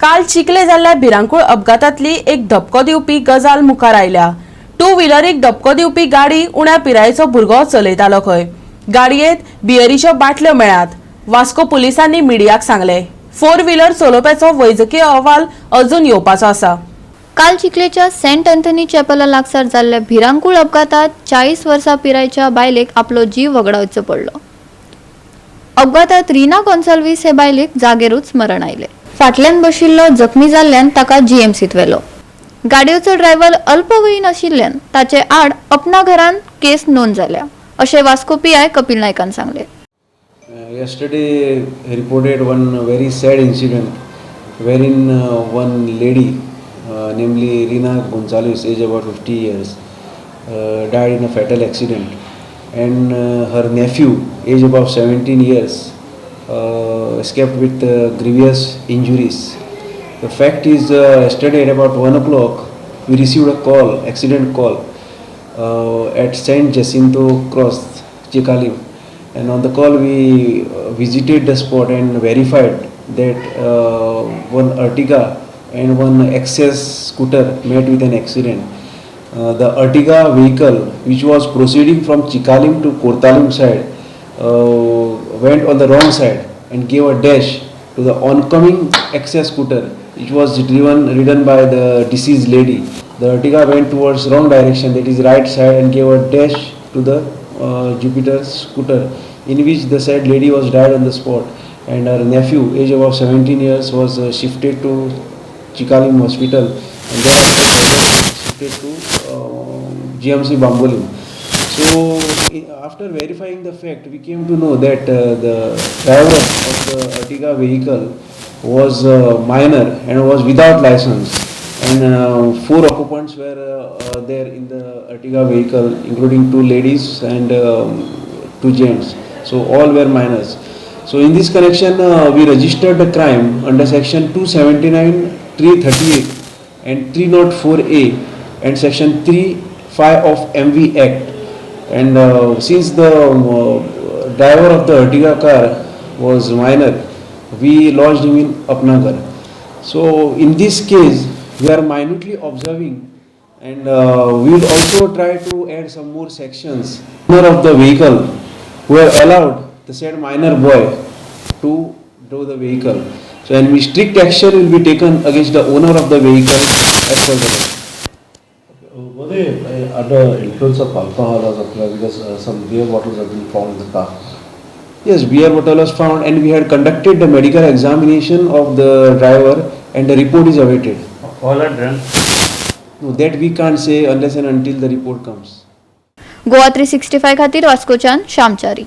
काल चिखले जाल्ल्या भिरांकूळ अपघातांतली एक धपको दिवपी गजाल मुखार आयल्या। टू व्हीलरीक धपको दिवपी गाडी उण्या पिरायेचो भुरगो चलयतालो खंय। गाडयेंत बियरीच्यो बाटल्यो मेळ्ळ्यात, वास्को पुलिसांनी मिडियाक सांगले। फोर व्हीलर चलोवप्याचो वैजकीय अहवाल अजून येवपाचो आसा। काल चिखलेच्या सेंट अँथनी चॅपला लागसार जाल्ल्या भिरांकूळ अपघातात 40 वर्सां पिरायेच्या बायलेक आपलो जीव वगडावचो पडलो। अपघातात रीना कॉन्साल्वीस हे बायलेक जागेरूच मरण आयले। फाटल्यान बशिल्लो जखमी जाल्ल्यान ताका जीएमसीत व्हेलो। गाडयेचो ड्रायव्हर अल्पवयीन आशिल्ल्यान ताचे आड अपना घरान केस नोंद जाल्या, अशें वास्को पीआय कपिल नायकान सांगले। Yesterday reported one very sad incident wherein one lady, namely Rina Gonzalez, age about 50 years, died in a fatal accident, and her nephew, age about 17 years, escaped with grievous injuries. The fact is, yesterday at about 1 o'clock, we received a call, accident call, at Saint Jacinto Cross, Chikalim. And on the call we visited the spot and verified that one Ertiga and one Access scooter met with an accident. The Ertiga vehicle, which was proceeding from Chikalim to Kortalim side, went on the wrong side and gave a dash to the oncoming Access scooter, which was ridden by the deceased lady. The Ertiga went towards wrong direction, that is right side, and gave a dash to the Jupiter scooter, in which the said lady was died on the spot, and her nephew, age about 17 years, was shifted to Chikalim Hospital and then shifted to GMC Bambolim. So after verifying the fact, we came to know that the driver of the Ertiga vehicle was minor and was without license, and 4 occupants were there in the Ertiga vehicle, including 2 ladies and 2 gents. So all were minors. So in this connection, we registered the crime under section 279, 338 and 304A and section 35 of MV Act. And since the driver of the Ertiga car was minor, we lodged him in Apnagar. So in this case, we are minutely observing, and we will also try to add some more sections. Owner of the vehicle who have allowed the said minor boy to drive the vehicle. So, and strict action will be taken against the owner of the vehicle as per the law. Were they under influence of alcohol or something, because some beer bottles have been found in the car? Yes, beer bottle was found, and we had conducted the medical examination of the driver, and the report is awaited. All are drunk? No, that we can't say unless and until the report comes. Goa 365 खातीर वास्कोच्यान श्यामचारी।